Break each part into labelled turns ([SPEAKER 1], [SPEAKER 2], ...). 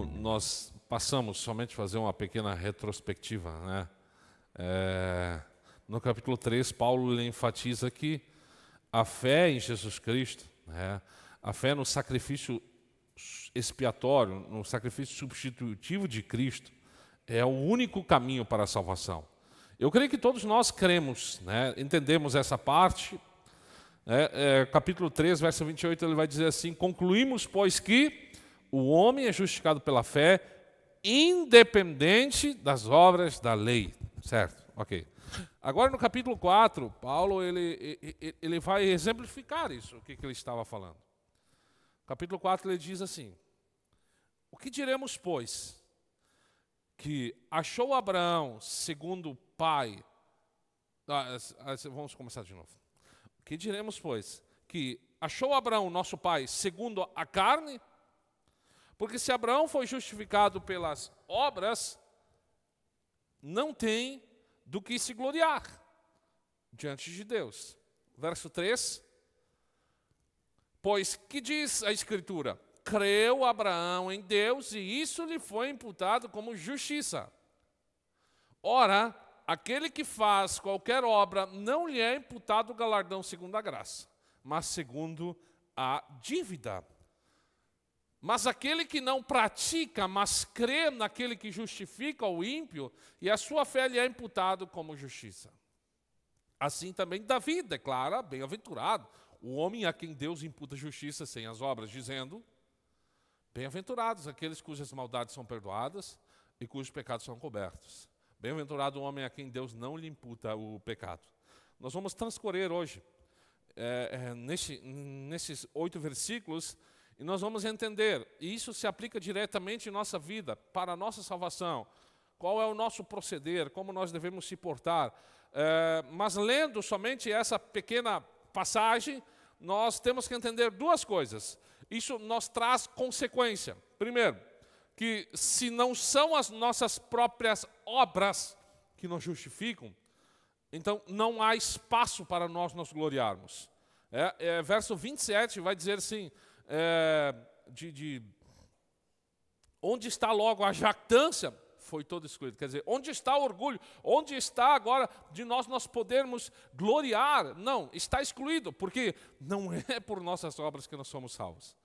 [SPEAKER 1] como nós passamos, somente fazer uma pequena retrospectiva, né? No capítulo 3, Paulo ele enfatiza que a fé em Jesus Cristo, né? A fé no sacrifício expiatório, no sacrifício substitutivo de Cristo, é o único caminho para a salvação. Eu creio que todos nós cremos, né? Entendemos essa parte. Capítulo 3, verso 28, ele vai dizer assim: concluímos, pois, que o homem é justificado pela fé, independente das obras da lei. Certo? Ok. Agora, no capítulo 4, Paulo ele vai exemplificar isso, o que ele estava falando. Capítulo 4, ele diz assim: o que diremos, pois? Que achou Abraão, segundo o pai... vamos começar de novo. O que diremos, pois? Que achou Abraão, nosso pai, segundo a carne? Porque se Abraão foi justificado pelas obras, não tem do que se gloriar diante de Deus. Verso 3. Pois que diz a Escritura? Creu Abraão em Deus e isso lhe foi imputado como justiça. Ora, aquele que faz qualquer obra não lhe é imputado o galardão segundo a graça, mas segundo a dívida. Mas aquele que não pratica, mas crê naquele que justifica o ímpio, e a sua fé lhe é imputado como justiça. Assim também Davi declara, bem-aventurado, o homem a quem Deus imputa justiça sem as obras, dizendo: bem-aventurados aqueles cujas maldades são perdoadas e cujos pecados são cobertos. Bem-aventurado o homem a quem Deus não lhe imputa o pecado. Nós vamos transcorrer hoje nesses 8 versículos e nós vamos entender, e isso se aplica diretamente em nossa vida, para a nossa salvação. Qual é o nosso proceder, como nós devemos se portar. Mas lendo somente essa pequena passagem, nós temos que entender duas coisas. Isso nos traz consequência. Primeiro, que se não são as nossas próprias obras que nos justificam, então não há espaço para nós nos gloriarmos. Verso 27 vai dizer assim, onde está logo a jactância? Foi todo excluído. Quer dizer, onde está o orgulho? Onde está agora de nós podermos gloriar? Não, está excluído, porque não é por nossas obras que nós somos salvos.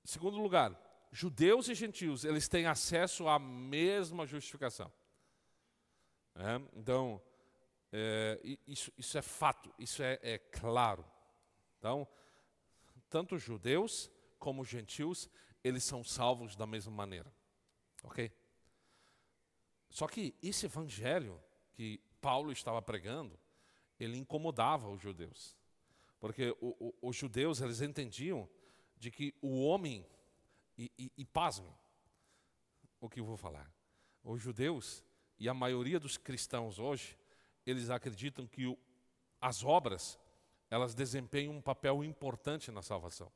[SPEAKER 1] Segundo lugar, judeus e gentios, eles têm acesso à mesma justificação. Então, isso é fato, isso é claro. Então, tanto judeus como gentios, eles são salvos da mesma maneira. Ok? Só que esse evangelho que Paulo estava pregando, ele incomodava os judeus. Porque os judeus, eles entendiam de que o homem, e pasmem o que eu vou falar, os judeus e a maioria dos cristãos hoje, eles acreditam que as obras, elas desempenham um papel importante na salvação.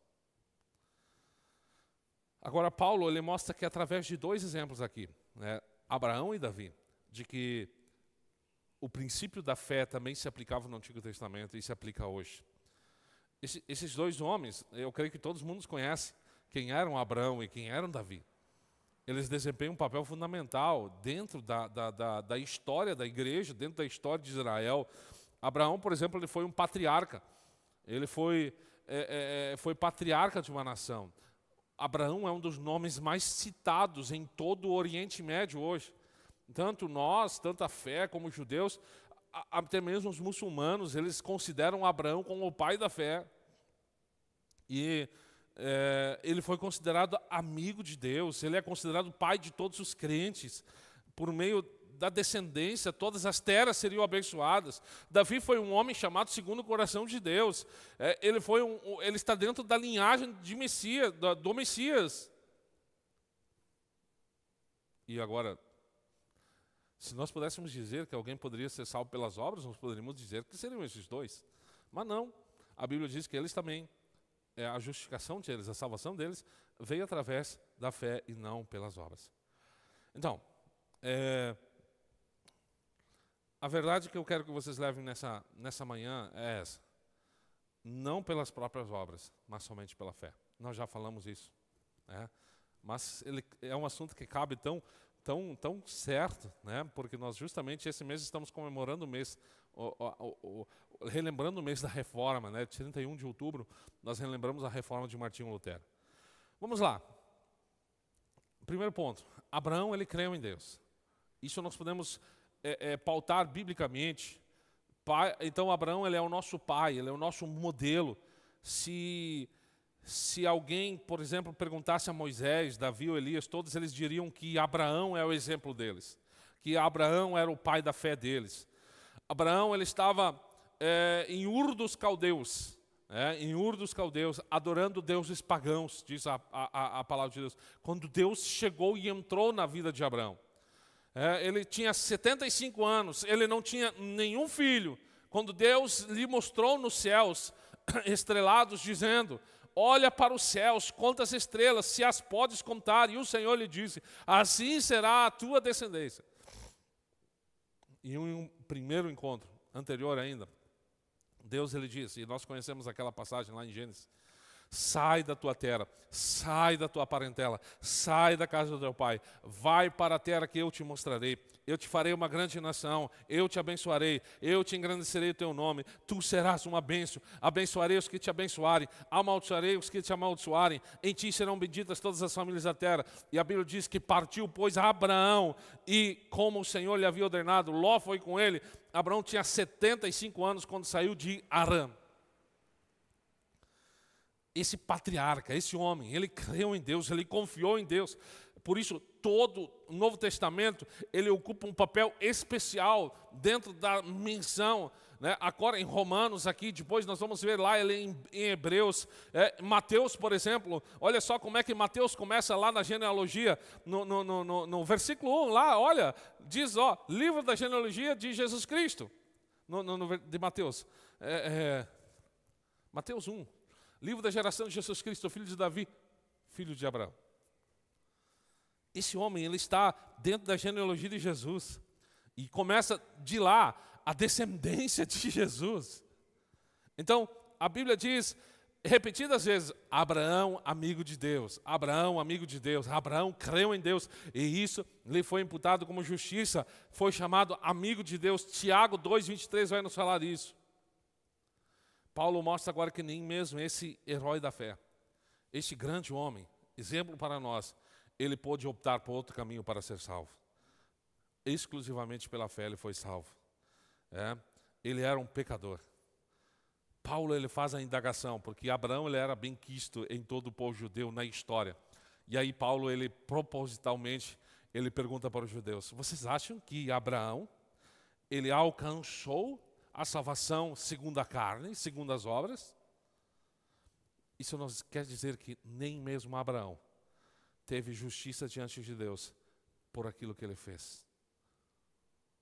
[SPEAKER 1] Agora, Paulo, ele mostra que através de 2 exemplos aqui, né, Abraão e Davi, de que o princípio da fé também se aplicava no Antigo Testamento e se aplica hoje. Esses 2 homens, eu creio que todo mundo conhece quem eram Abraão e quem eram Davi. Eles desempenham um papel fundamental dentro da história da igreja, dentro da história de Israel. Abraão, por exemplo, ele foi um patriarca. Ele foi patriarca de uma nação. Abraão é um dos nomes mais citados em todo o Oriente Médio hoje. Tanto nós, tanto a fé como os judeus, até mesmo os muçulmanos, eles consideram Abraão como o pai da fé. E ele foi considerado amigo de Deus, ele é considerado pai de todos os crentes. Por meio da descendência, todas as terras seriam abençoadas. Davi foi um homem chamado segundo o coração de Deus. Ele está dentro da linhagem de Messias, do Messias. E agora, se nós pudéssemos dizer que alguém poderia ser salvo pelas obras, nós poderíamos dizer que seriam esses 2. Mas não, a Bíblia diz que eles também, a justificação deles, a salvação deles, veio através da fé e não pelas obras. Então, a verdade que eu quero que vocês levem nessa manhã é essa. Não pelas próprias obras, mas somente pela fé. Nós já falamos isso. mas ele é um assunto que cabe tão certo, né? Porque nós justamente esse mês estamos comemorando o mês, relembrando o mês da Reforma, né? 31 de outubro, nós relembramos a Reforma de Martinho Lutero. Vamos lá. Primeiro ponto, Abraão, ele creu em Deus. Isso nós podemos pautar biblicamente. Então, Abraão, ele é o nosso pai, ele é o nosso modelo. Se alguém, por exemplo, perguntasse a Moisés, Davi ou Elias, todos eles diriam que Abraão é o exemplo deles, que Abraão era o pai da fé deles. Abraão, ele estava em Ur dos Caldeus, em Ur dos Caldeus, adorando deuses pagãos, diz a palavra de Deus. Quando Deus chegou e entrou na vida de Abraão. Ele tinha 75 anos, ele não tinha nenhum filho. Quando Deus lhe mostrou nos céus estrelados, dizendo: olha para os céus, conta as estrelas, se as podes contar. E o Senhor lhe disse: assim será a tua descendência. E um primeiro encontro, anterior ainda, Deus ele disse, e nós conhecemos aquela passagem lá em Gênesis: sai da tua terra, sai da tua parentela, sai da casa do teu pai, vai para a terra que eu te mostrarei. Eu te farei uma grande nação, eu te abençoarei, eu te engrandecerei o teu nome, tu serás uma bênção, abençoarei os que te abençoarem, amaldiçoarei os que te amaldiçoarem, em ti serão benditas todas as famílias da terra. E a Bíblia diz que partiu, pois, Abraão, e como o Senhor lhe havia ordenado, Ló foi com ele. Abraão tinha 75 anos quando saiu de Harã. Esse patriarca, esse homem, ele creu em Deus, ele confiou em Deus. Por isso, todo o Novo Testamento, ele ocupa um papel especial dentro da menção, né? Agora em Romanos aqui, depois nós vamos ver lá ele em Hebreus. Mateus, por exemplo, olha só como é que Mateus começa lá na genealogia, no versículo 1, lá, olha, diz, livro da genealogia de Jesus Cristo, de Mateus. Mateus 1. Livro da geração de Jesus Cristo, filho de Davi, filho de Abraão. Esse homem, ele está dentro da genealogia de Jesus. E começa de lá a descendência de Jesus. Então, a Bíblia diz, repetidas vezes, Abraão, amigo de Deus. Abraão, amigo de Deus. Abraão creu em Deus. E isso lhe foi imputado como justiça. Foi chamado amigo de Deus. Tiago 2:23 vai nos falar disso. Paulo mostra agora que nem mesmo esse herói da fé, este grande homem, exemplo para nós, ele pôde optar por outro caminho para ser salvo. Exclusivamente pela fé ele foi salvo. Ele era um pecador. Paulo ele faz a indagação, porque Abraão ele era bem quisto em todo o povo judeu na história. E aí Paulo, ele propositalmente, ele pergunta para os judeus: vocês acham que Abraão, ele alcançou a salvação segundo a carne, segundo as obras? Isso não quer dizer que nem mesmo Abraão teve justiça diante de Deus por aquilo que ele fez,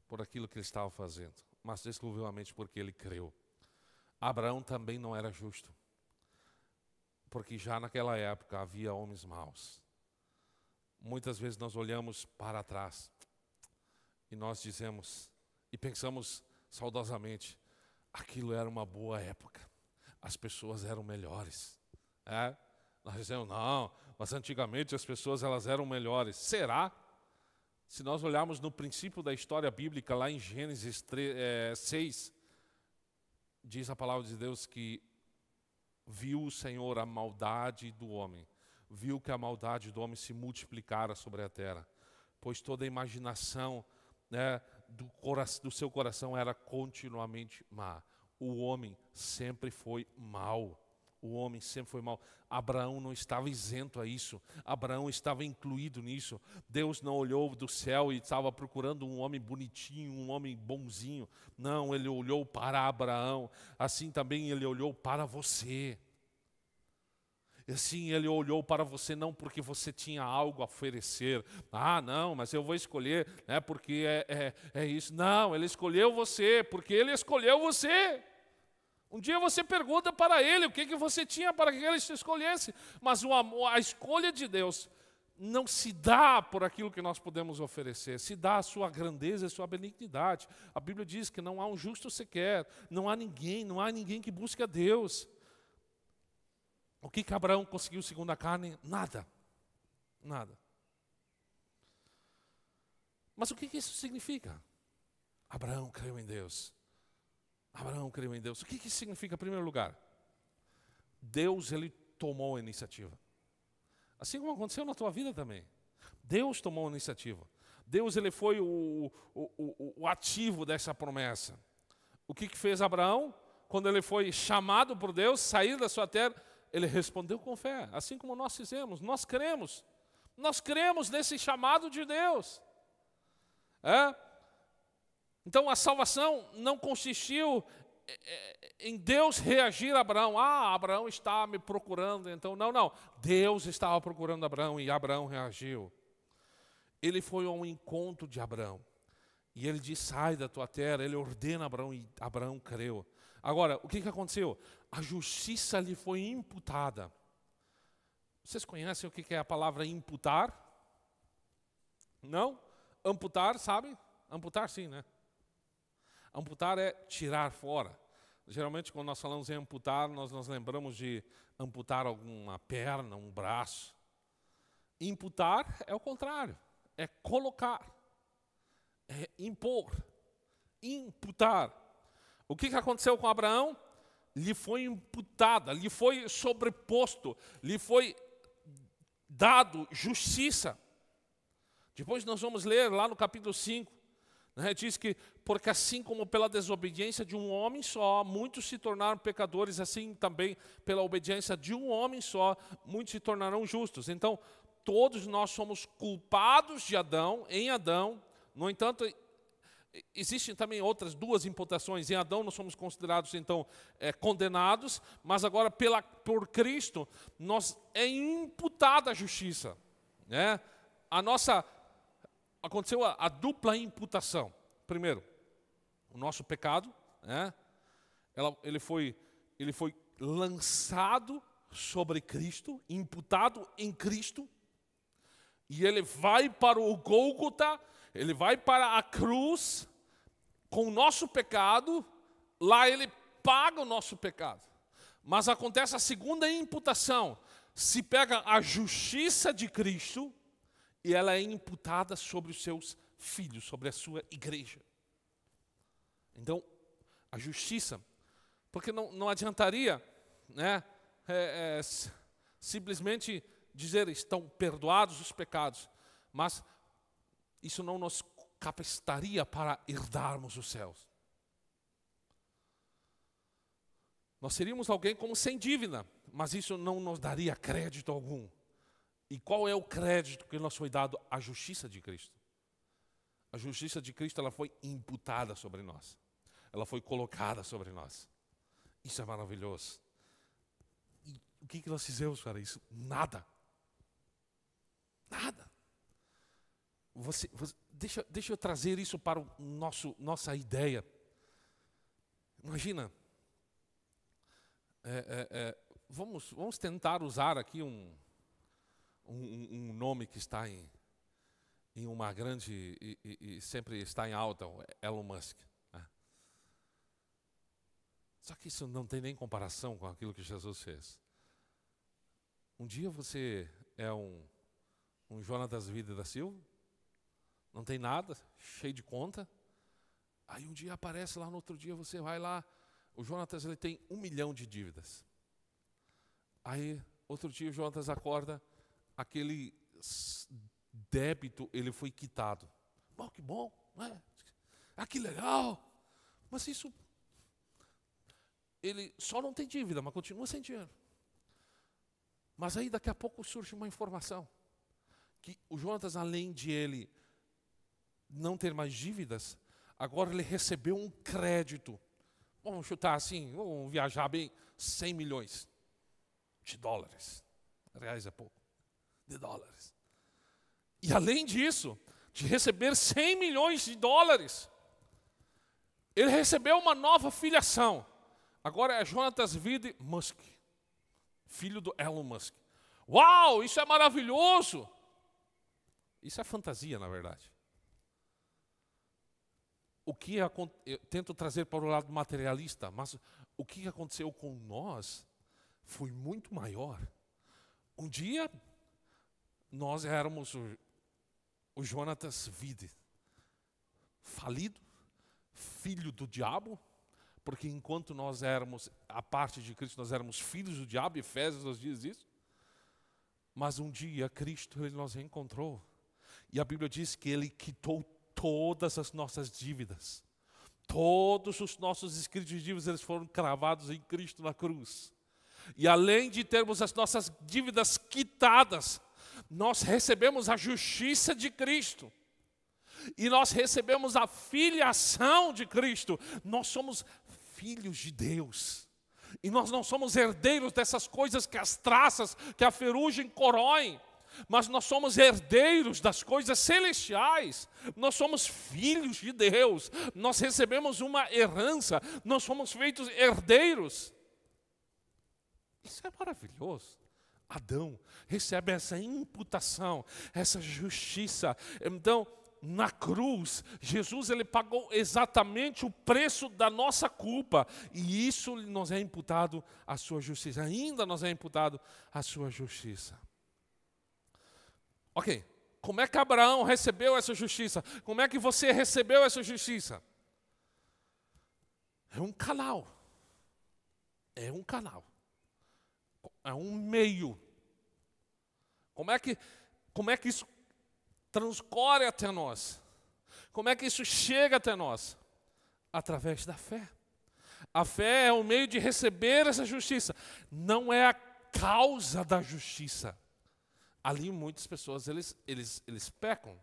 [SPEAKER 1] por aquilo que ele estava fazendo, mas exclusivamente porque ele creu. Abraão também não era justo, porque já naquela época havia homens maus. Muitas vezes nós olhamos para trás e nós dizemos e pensamos saudosamente, aquilo era uma boa época, as pessoas eram melhores. Nós dizemos, não, mas antigamente as pessoas elas eram melhores. Será? Se nós olharmos no princípio da história bíblica, lá em Gênesis 6, diz a palavra de Deus que viu o Senhor a maldade do homem, viu que a maldade do homem se multiplicara sobre a terra, pois toda a imaginação, do seu coração era continuamente má. O homem sempre foi mau. O homem sempre foi mau. Abraão não estava isento a isso. Abraão estava incluído nisso. Deus não olhou do céu e estava procurando um homem bonitinho, um homem bonzinho. Não, ele olhou para Abraão. Assim também ele olhou para você. E assim ele olhou para você não porque você tinha algo a oferecer. Não, mas eu vou escolher, porque é isso. Não, ele escolheu você, porque ele escolheu você. Um dia você pergunta para ele o que você tinha para que ele te escolhesse. Mas a escolha de Deus não se dá por aquilo que nós podemos oferecer. Se dá a sua grandeza e a sua benignidade. A Bíblia diz que não há um justo sequer. Não há ninguém que busque a Deus. O que Abraão conseguiu segundo a carne? Nada. Nada. Mas o que isso significa? Abraão creu em Deus. Abraão creu em Deus. O que isso significa, em primeiro lugar? Deus, ele tomou a iniciativa. Assim como aconteceu na tua vida também. Deus tomou a iniciativa. Deus, ele foi o ativo dessa promessa. O que fez Abraão? Quando ele foi chamado por Deus, sair da sua terra, ele respondeu com fé. Assim como nós fizemos, nós cremos. Nós cremos nesse chamado de Deus. Então a salvação não consistiu em Deus reagir a Abraão. Abraão está me procurando, então não. Deus estava procurando Abraão e Abraão reagiu. Ele foi ao encontro de Abraão. E ele diz, sai da tua terra. Ele ordena a Abraão e Abraão creu. Agora, o que aconteceu? A justiça lhe foi imputada. Vocês conhecem o que é a palavra imputar? Não? Amputar, sabe? Amputar sim, né? Amputar é tirar fora. Geralmente, quando nós falamos em amputar, nós nos lembramos de amputar alguma perna, um braço. Imputar é o contrário. É colocar. É impor. Imputar. O que aconteceu com Abraão? Lhe foi imputada, lhe foi sobreposto, lhe foi dado justiça. Depois nós vamos ler lá no capítulo 5, diz que, porque assim como pela desobediência de um homem só, muitos se tornaram pecadores, assim também pela obediência de um homem só, muitos se tornarão justos. Então, todos nós somos culpados de Adão, em Adão. No entanto, existem também outras duas imputações. Em Adão nós somos considerados, então, condenados, mas agora por Cristo, nós é imputada a justiça. Aconteceu a dupla imputação. Primeiro, o nosso pecado, ele foi lançado sobre Cristo, imputado em Cristo, e ele vai para o Gólgota, ele vai para a cruz com o nosso pecado, lá ele paga o nosso pecado. Mas acontece a segunda imputação, se pega a justiça de Cristo e ela é imputada sobre os seus filhos, sobre a sua igreja. Então, a justiça, porque não adiantaria simplesmente dizer estão perdoados os pecados, mas isso não nos capacitaria para herdarmos os céus. Nós seríamos alguém como sem dívida, mas isso não nos daria crédito algum. E qual é o crédito que nos foi dado? A justiça de Cristo. A justiça de Cristo, ela foi imputada sobre nós. Ela foi colocada sobre nós. Isso é maravilhoso. E o que nós fizemos para isso? Nada. Nada. Deixa eu trazer isso para o nossa ideia. Imagina, vamos tentar usar aqui um nome que está em uma grande e sempre está em alta, o Elon Musk. Só que isso não tem nem comparação com aquilo que Jesus fez. Um dia você é um Jonatas Vida da Silva, não tem nada, cheio de conta. Aí um dia aparece lá, no outro dia você vai lá, o Jonatas ele tem 1 milhão de dívidas. Aí outro dia o Jonatas acorda, aquele débito ele foi quitado. Bom, que bom, né? Que legal. Mas isso, ele só não tem dívida, mas continua sem dinheiro. Mas aí daqui a pouco surge uma informação que o Jonatas, além de ele não ter mais dívidas, agora ele recebeu um crédito. Vamos chutar assim, vamos viajar bem, 100 milhões de dólares. Reais é pouco. De dólares. E além disso, de receber 100 milhões de dólares, ele recebeu uma nova filiação. Agora é Jonatas Vida Musk, filho do Elon Musk. Uau, isso é maravilhoso! Isso é fantasia, na verdade. Eu tento trazer para o lado materialista, mas o que aconteceu com nós foi muito maior. Um dia, nós éramos o Jonatas Vide, falido, filho do diabo, porque enquanto nós éramos, a parte de Cristo, nós éramos filhos do diabo, Efésios nos diz isso. Mas um dia Cristo ele nos reencontrou. E a Bíblia diz que Ele quitou todas as nossas dívidas. Todos os nossos escritos de dívidas eles foram cravados em Cristo na cruz. E além de termos as nossas dívidas quitadas, nós recebemos a justiça de Cristo. E nós recebemos a filiação de Cristo. Nós somos filhos de Deus. E nós não somos herdeiros dessas coisas que as traças, que a ferrugem corroem. Mas nós somos herdeiros das coisas celestiais. Nós somos filhos de Deus. Nós recebemos uma herança. Nós somos feitos herdeiros. Isso é maravilhoso. Adão recebe essa imputação, essa justiça. Então, na cruz, Jesus ele pagou exatamente o preço da nossa culpa. E isso nos é imputado a sua justiça. Ainda nos é imputado a sua justiça. Ok, como é que Abraão recebeu essa justiça? Como é que você recebeu essa justiça? É um canal. É um canal. É um meio. Como é que isso transcorre até nós? Como é que isso chega até nós? Através da fé. A fé é o meio de receber essa justiça. Não é a causa da justiça. Ali muitas pessoas, eles pecam.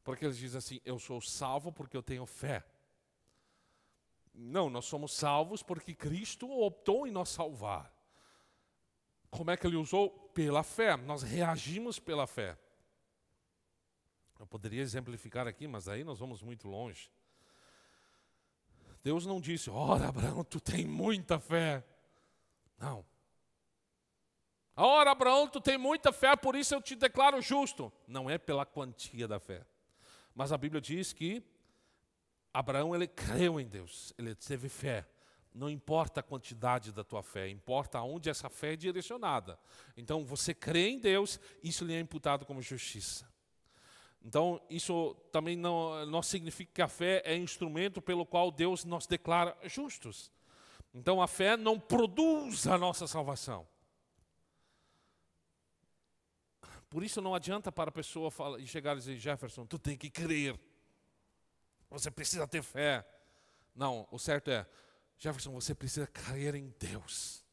[SPEAKER 1] Porque eles dizem assim, eu sou salvo porque eu tenho fé. Não, nós somos salvos porque Cristo optou em nos salvar. Como é que Ele usou? Pela fé. Nós reagimos pela fé. Eu poderia exemplificar aqui, mas aí nós vamos muito longe. Deus não disse, ora Abraão, tu tem muita fé. Não. Ora, Abraão, tu tem muita fé, por isso eu te declaro justo. Não é pela quantia da fé. Mas a Bíblia diz que Abraão, ele creu em Deus, ele teve fé. Não importa a quantidade da tua fé, importa aonde essa fé é direcionada. Então, você crê em Deus, isso lhe é imputado como justiça. Então, isso também não significa que a fé é instrumento pelo qual Deus nos declara justos. Então, a fé não produz a nossa salvação. Por isso não adianta para a pessoa falar, e chegar e dizer, Jefferson, tu tem que crer. Você precisa ter fé. Não, o certo é, Jefferson, você precisa crer em Deus.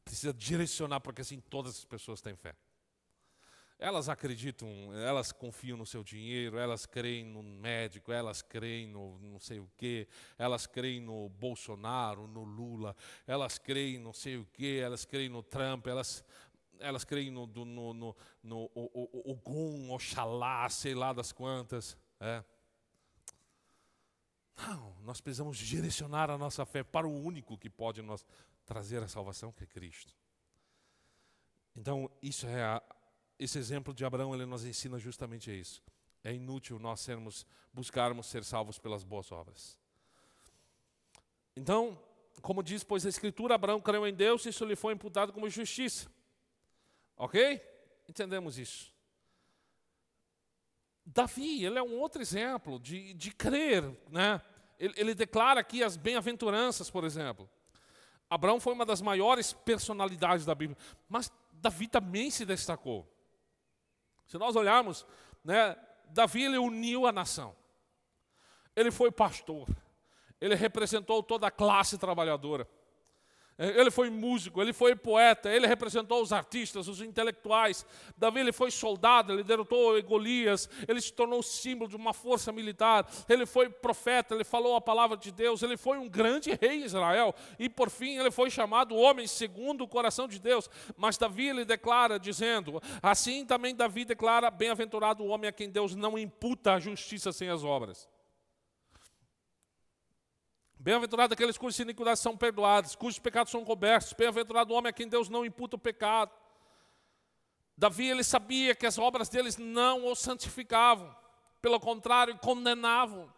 [SPEAKER 1] Precisa direcionar, porque assim todas as pessoas têm fé. Elas acreditam, elas confiam no seu dinheiro, elas creem no médico, elas creem no não sei o quê, elas creem no Bolsonaro, no Lula, elas creem no não sei o quê, elas creem no Trump, elas creem no Ogum, Oxalá, sei lá das quantas. Não, nós precisamos direcionar a nossa fé para o único que pode nos trazer a salvação, que é Cristo. Então, esse exemplo de Abraão, ele nos ensina justamente isso. É inútil nós buscarmos ser salvos pelas boas obras. Então, como diz, pois a Escritura, Abraão creu em Deus, isso lhe foi imputado como justiça. Ok? Entendemos isso. Davi, ele é um outro exemplo de crer, né? Ele declara aqui as bem-aventuranças, por exemplo. Abraão foi uma das maiores personalidades da Bíblia, mas Davi também se destacou. Se nós olharmos, né, Davi ele uniu a nação. Ele foi pastor. Ele representou toda a classe trabalhadora. Ele foi músico, ele foi poeta, ele representou os artistas, os intelectuais. Davi ele foi soldado, ele derrotou Golias, ele se tornou símbolo de uma força militar. Ele foi profeta, ele falou a palavra de Deus, ele foi um grande rei em Israel. E por fim ele foi chamado homem segundo o coração de Deus. Mas Davi ele declara dizendo, assim também Davi declara, bem-aventurado o homem a quem Deus não imputa a justiça sem as obras. Bem-aventurado aqueles cujas iniquidades são perdoadas, cujos pecados são cobertos. Bem-aventurado o homem a quem Deus não imputa o pecado. Davi, ele sabia que as obras deles não o santificavam. Pelo contrário, condenavam.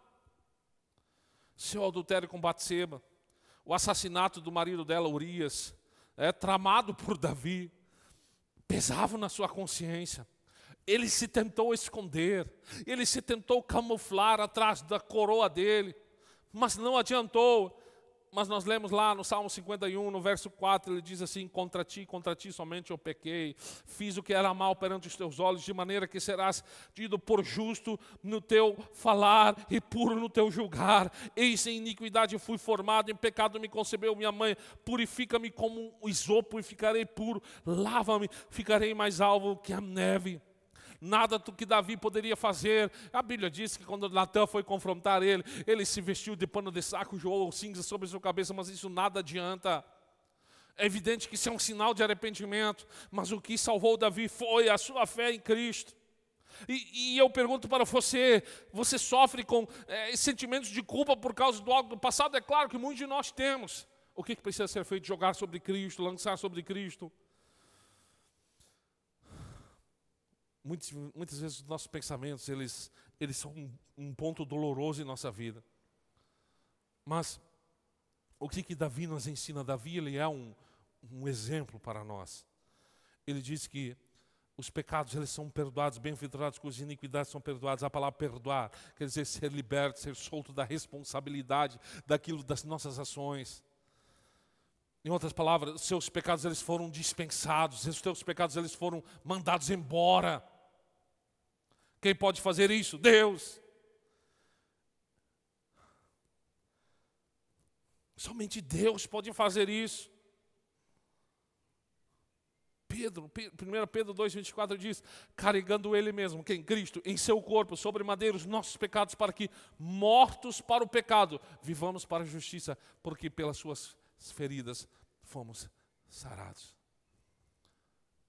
[SPEAKER 1] Seu adultério com Batseba, o assassinato do marido dela, Urias, tramado por Davi. pesavam na sua consciência. Ele se tentou esconder, ele se tentou camuflar atrás da coroa dele, mas não adiantou. Mas nós lemos lá no Salmo 51, no verso 4, ele diz assim: contra ti somente eu pequei, fiz o que era mal perante os teus olhos, de maneira que serás tido por justo no teu falar e puro no teu julgar. Eis em iniquidade fui formado, em pecado me concebeu minha mãe. Purifica-me como um isopo e ficarei puro, lava-me, ficarei mais alvo que a neve. Nada do que Davi poderia fazer. A Bíblia diz que quando Natã foi confrontar ele, ele se vestiu de pano de saco, jogou cinza sobre a sua cabeça, mas isso nada adianta. É evidente que isso é um sinal de arrependimento, mas o que salvou Davi foi a sua fé em Cristo. E eu pergunto para você, você sofre com sentimentos de culpa por causa do algo do passado? É claro que muitos de nós temos. O que precisa ser feito? Jogar sobre Cristo, lançar sobre Cristo. Muitas vezes os nossos pensamentos, eles são um ponto doloroso em nossa vida. Mas o que Davi nos ensina? Davi, ele é um exemplo para nós. Ele diz que os pecados, eles são perdoados, bem-aventurados que as iniquidades são perdoadas. A palavra perdoar quer dizer ser liberto, ser solto da responsabilidade daquilo, das nossas ações. Em outras palavras, os seus pecados, eles foram dispensados, os teus pecados, eles foram mandados embora. Quem pode fazer isso? Deus. Somente Deus pode fazer isso. 1 Pedro 2,24 diz: carregando Ele mesmo, quem? Cristo, em seu corpo, sobre madeira, os nossos pecados, para que, mortos para o pecado, vivamos para a justiça, porque pelas suas feridas fomos sarados.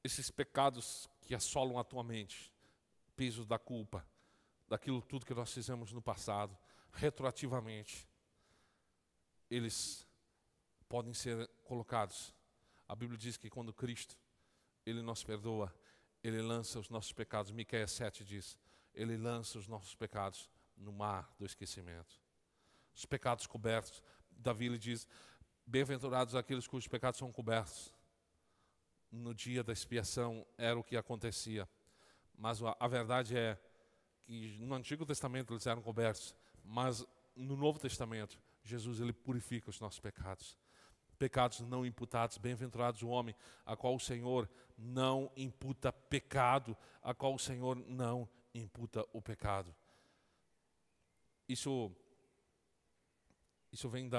[SPEAKER 1] Esses pecados que assolam a tua mente, peso da culpa, daquilo tudo que nós fizemos no passado, retroativamente, eles podem ser colocados. A Bíblia diz que quando Cristo, Ele nos perdoa, Ele lança os nossos pecados. Miqueias 7 diz, Ele lança os nossos pecados no mar do esquecimento. Os pecados cobertos. Davi lhe diz, bem-aventurados aqueles cujos pecados são cobertos. No dia da expiação era o que acontecia. Mas a verdade é que no Antigo Testamento eles eram cobertos, mas no Novo Testamento, Jesus, Ele purifica os nossos pecados. Pecados não imputados, bem-aventurados o homem a qual o Senhor não imputa pecado, a qual o Senhor não imputa o pecado. Isso vem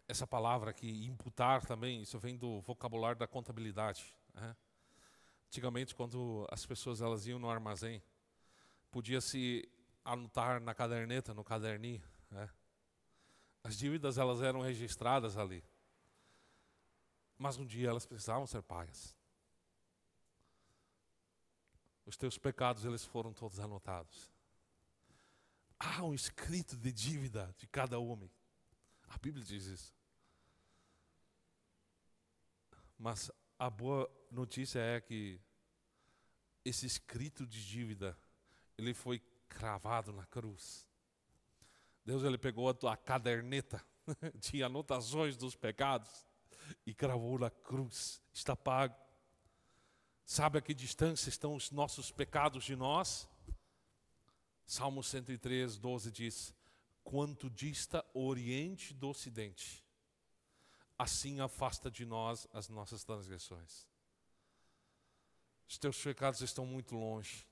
[SPEAKER 1] essa palavra aqui, imputar também, isso vem do vocabulário da contabilidade, né? Antigamente, quando as pessoas elas iam no armazém, podia-se anotar na caderneta, no caderninho, né? As dívidas elas eram registradas ali. Mas um dia elas precisavam ser pagas. Os teus pecados eles foram todos anotados. Há um escrito de dívida de cada homem. A Bíblia diz isso. Mas a boa notícia é que esse escrito de dívida, ele foi cravado na cruz. Deus, Ele pegou a tua caderneta de anotações dos pecados e cravou na cruz. Está pago. Sabe a que distância estão os nossos pecados de nós? Salmo 103, 12 diz, quanto dista o Oriente do Ocidente, assim afasta de nós as nossas transgressões. Os teus pecados estão muito longe.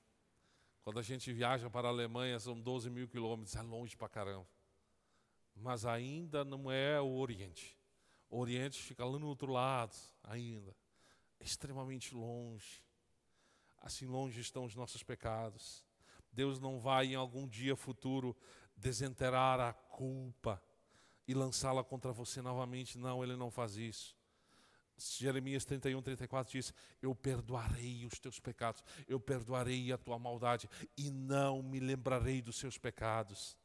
[SPEAKER 1] Quando a gente viaja para a Alemanha, são 12 mil quilômetros, é longe pra caramba. Mas ainda não é o Oriente. O Oriente fica lá no outro lado, ainda. É extremamente longe. Assim longe estão os nossos pecados. Deus não vai em algum dia futuro desenterrar a culpa e lançá-la contra você novamente. Não, Ele não faz isso. Jeremias 31, 34 diz, eu perdoarei os teus pecados, eu perdoarei a tua maldade e não me lembrarei dos seus pecados.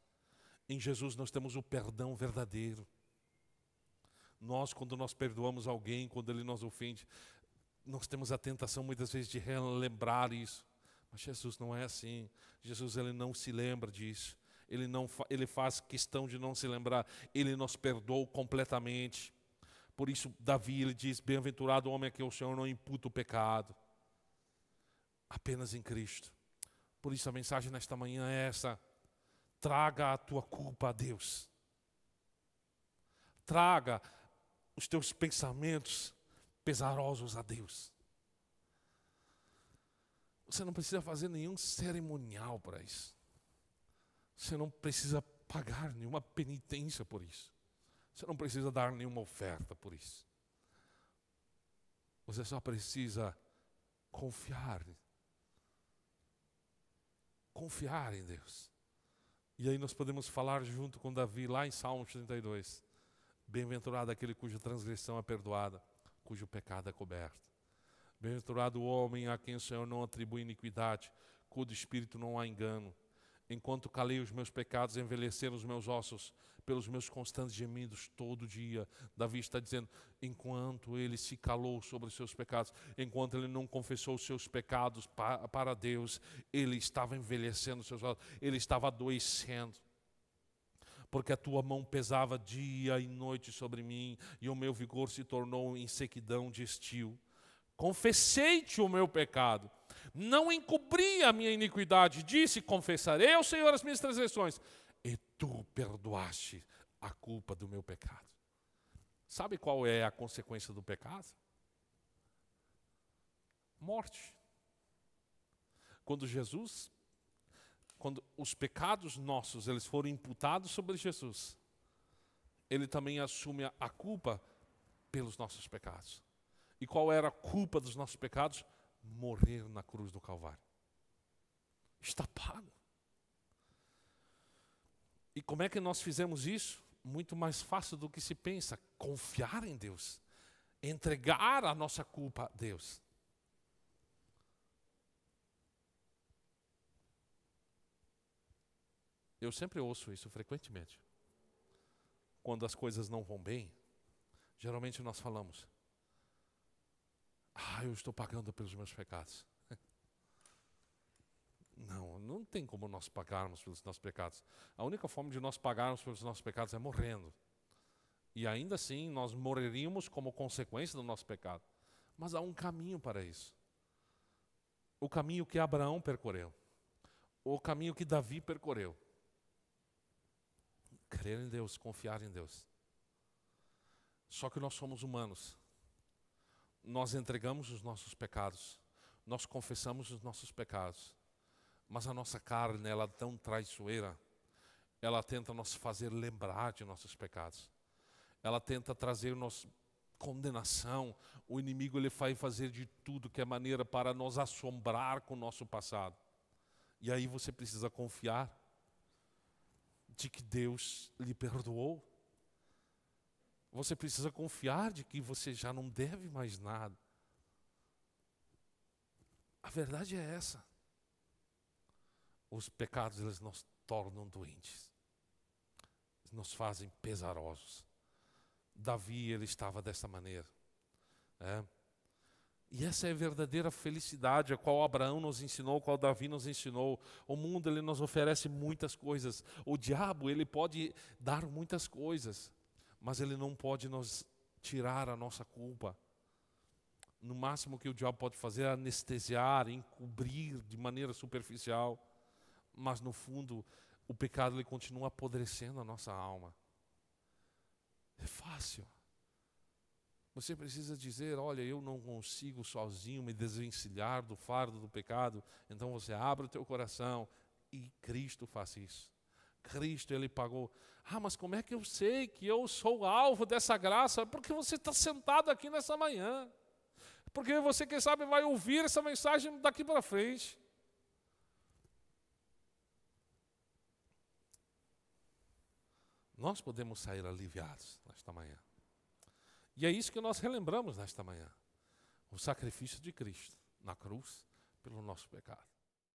[SPEAKER 1] Em Jesus nós temos o perdão verdadeiro. Nós, quando nós perdoamos alguém, quando ele nos ofende, nós temos a tentação muitas vezes de relembrar isso. Mas Jesus não é assim. Jesus, Ele não se lembra disso. Ele faz questão de não se lembrar. Ele nos perdoou completamente. Por isso, Davi, ele diz, bem-aventurado o homem a quem o Senhor não imputa o pecado, apenas em Cristo. Por isso a mensagem nesta manhã é essa: traga a tua culpa a Deus. Traga os teus pensamentos pesarosos a Deus. Você não precisa fazer nenhum cerimonial para isso. Você não precisa pagar nenhuma penitência por isso. Você não precisa dar nenhuma oferta por isso. Você só precisa confiar. Confiar em Deus. E aí nós podemos falar junto com Davi lá em Salmos 32. Bem-aventurado aquele cuja transgressão é perdoada, cujo pecado é coberto. Bem-aventurado o homem a quem o Senhor não atribui iniquidade, cujo espírito não há engano. Enquanto calei os meus pecados, envelheceram os meus ossos pelos meus constantes gemidos todo dia. Davi está dizendo, enquanto ele se calou sobre os seus pecados, enquanto ele não confessou os seus pecados para Deus, ele estava envelhecendo os seus ossos, ele estava adoecendo. Porque a tua mão pesava dia e noite sobre mim, e o meu vigor se tornou em sequidão de estio. Confessei-te o meu pecado, não encobri a minha iniquidade, disse, confessarei ao Senhor as minhas transgressões, e tu perdoaste a culpa do meu pecado. Sabe qual é a consequência do pecado? Morte. Quando os pecados nossos, eles foram imputados sobre Jesus, ele também assume a culpa pelos nossos pecados. E qual era a culpa dos nossos pecados? Morrer na cruz do Calvário. Está pago. E como é que nós fizemos isso? Muito mais fácil do que se pensa. Confiar em Deus. Entregar a nossa culpa a Deus. Eu sempre ouço isso frequentemente. Quando as coisas não vão bem, geralmente nós falamos, eu estou pagando pelos meus pecados. Não tem como nós pagarmos pelos nossos pecados. A única forma de nós pagarmos pelos nossos pecados é morrendo. E ainda assim, nós morreríamos como consequência do nosso pecado. Mas há um caminho para isso. O caminho que Abraão percorreu. O caminho que Davi percorreu. Crer em Deus, confiar em Deus. Só que nós somos humanos. Nós entregamos os nossos pecados, nós confessamos os nossos pecados, mas a nossa carne, ela é tão traiçoeira, ela tenta nos fazer lembrar de nossos pecados, ela tenta trazer-nos condenação, o inimigo ele vai fazer de tudo que é maneira para nos assombrar com o nosso passado. E aí você precisa confiar de que Deus lhe perdoou. Você precisa confiar de que você já não deve mais nada. A verdade é essa. Os pecados, eles nos tornam doentes. Nos fazem pesarosos. Davi, ele estava dessa maneira. E essa é a verdadeira felicidade, a qual Abraão nos ensinou, a qual Davi nos ensinou. O mundo, ele nos oferece muitas coisas. O diabo, ele pode dar muitas coisas. Mas ele não pode nos tirar a nossa culpa. No máximo que o diabo pode fazer é anestesiar, encobrir de maneira superficial. Mas no fundo, o pecado ele continua apodrecendo a nossa alma. É fácil. Você precisa dizer, olha, eu não consigo sozinho me desvencilhar do fardo do pecado. Então você abre o teu coração e Cristo faz isso. Cristo, ele pagou. Mas como é que eu sei que eu sou alvo dessa graça? Porque você está sentado aqui nessa manhã. Porque você, quem sabe, vai ouvir essa mensagem daqui para frente. Nós podemos sair aliviados nesta manhã. E é isso que nós relembramos nesta manhã. O sacrifício de Cristo na cruz pelo nosso pecado.